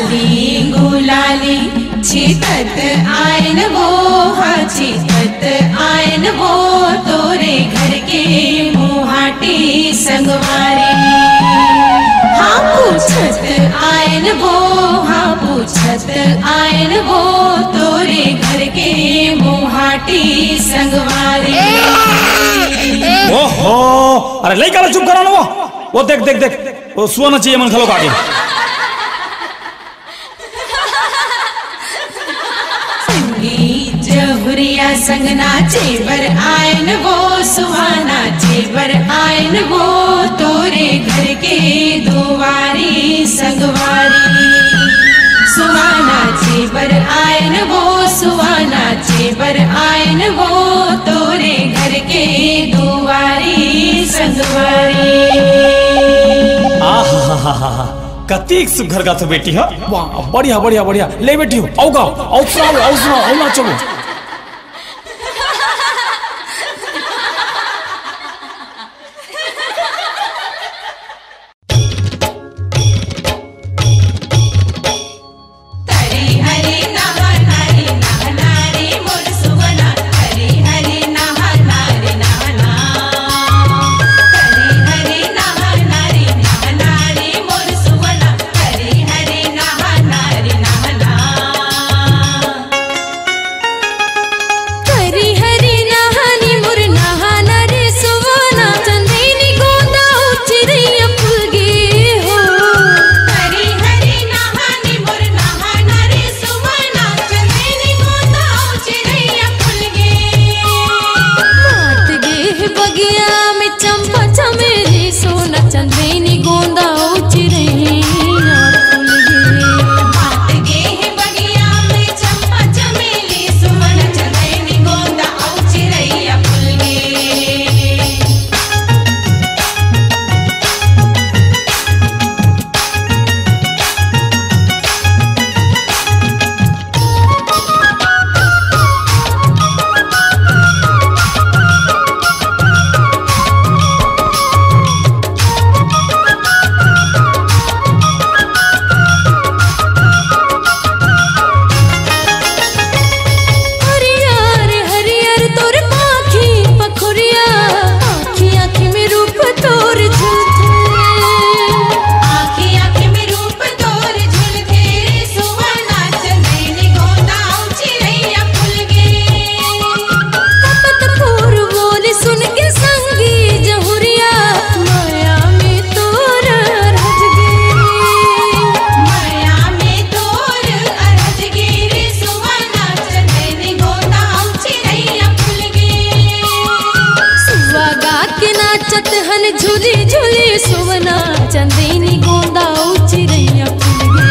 लाली गुलाली छितत आयन वो, हाँ छितत आयन वो, तोरे घर के मुहाटी संगवारी। हाँ पूछत आयन वो, हाँ पूछत आयन वो, तोरे घर के मुहाटी संगवारी। ओहो, अरे ले चुप करा ना वो देख देख देख वो सुना चाहिए मन खलो काटे। जहुरिया संगना चेबर आयन वो, सुहाना चेबर आयन वो, तोरे घर के दुआरी संगवारी। सुहाना चेबर आयन वो, सुहाना चेबर आयन वो, तोरे घर के दुआरी संगवारी। आहा कतीक सुघर का तो बेटी है। वाह बढ़िया बढ़िया बढ़िया। ले बेटी हो आओ गाओ आओ सुनाओ आओ सुनाओ आओ ना चलो। झूली झूली सुवना चंदेनी गोंदा उचिरैया फूल गे।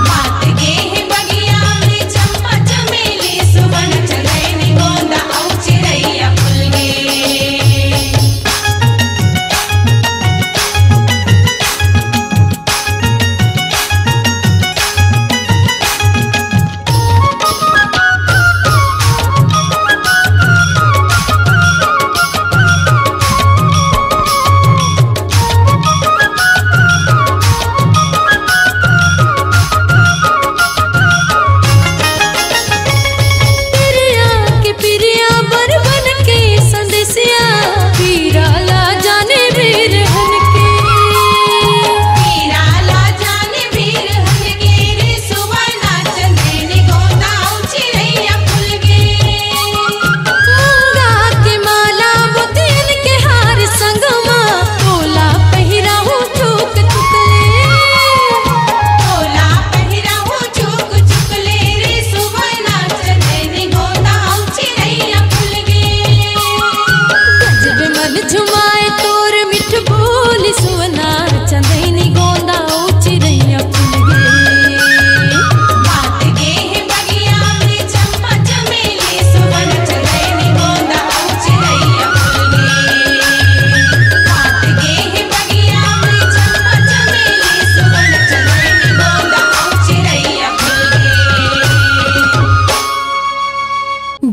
बात गे है बगिया में चंपा चमेली सुवन चंदेनी गोंदा उचिरैया फूल गे।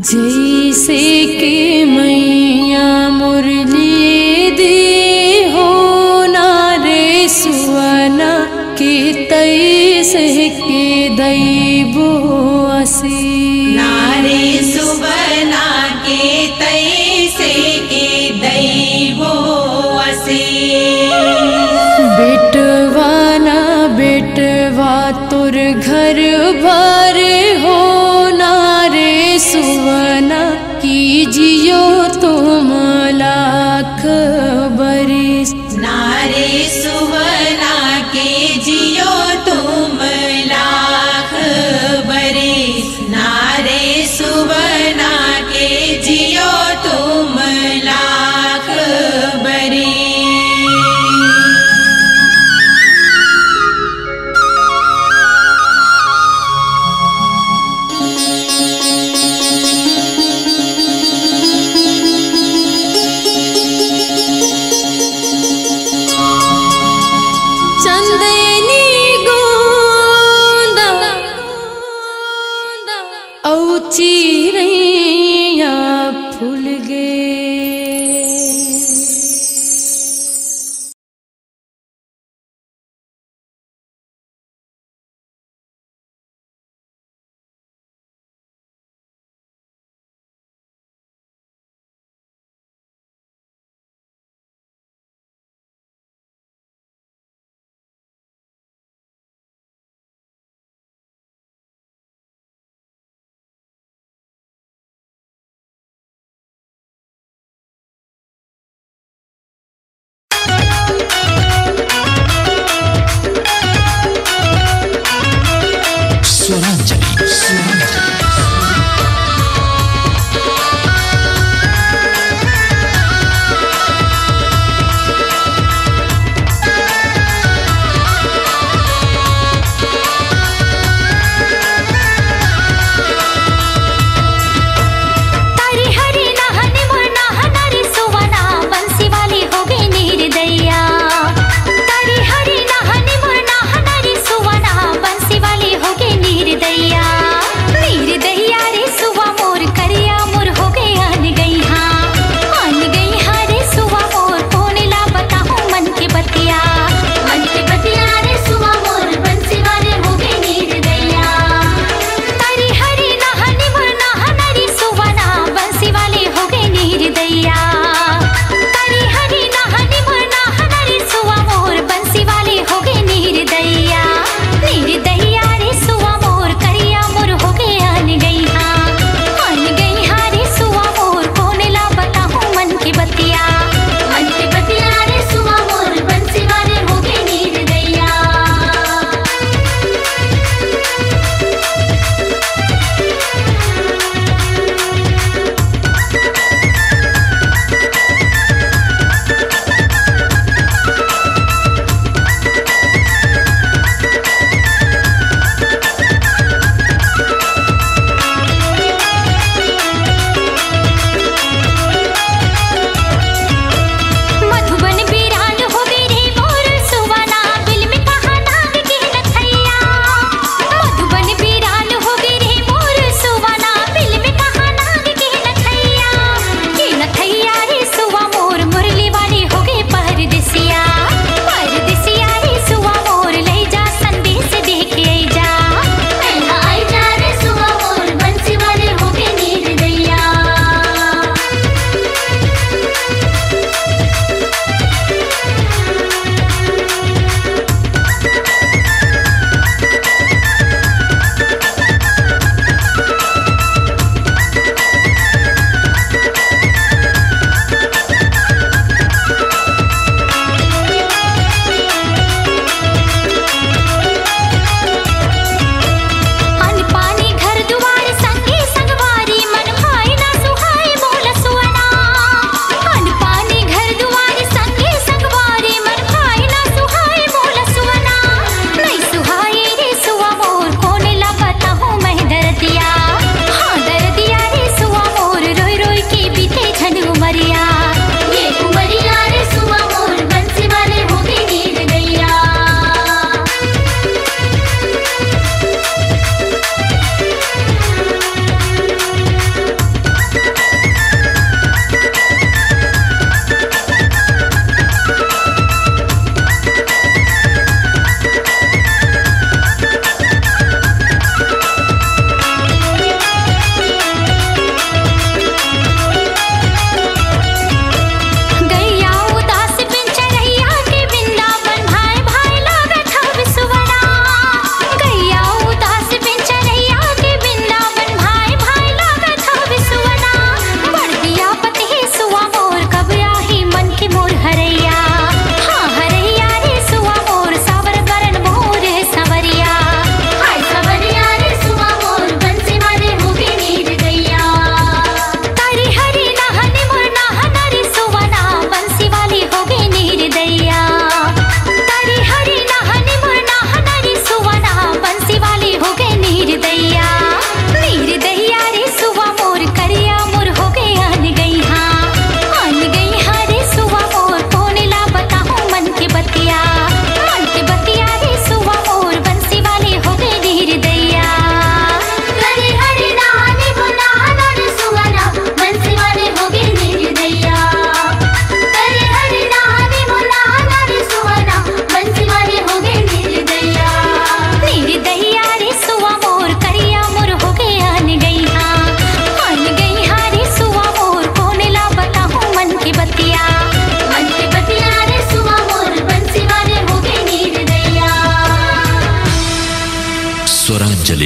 जैसे के मैया मुरली दे हो ना रे सुवना के तई के दैबो असी नारे सुवना के तैसे के दैवो असे बेटवा ना बेटवा तुर घर भर हो नारे सुवना कीजियो तुम लाख बरिस नारे सुवना के जियो तुम लाख बरिस नारे सुवना के जियो तुम लाख बरिस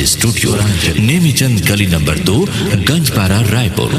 स्टूडियो, नेमीचंद गली नंबर 2, गंजपारा रायपुर।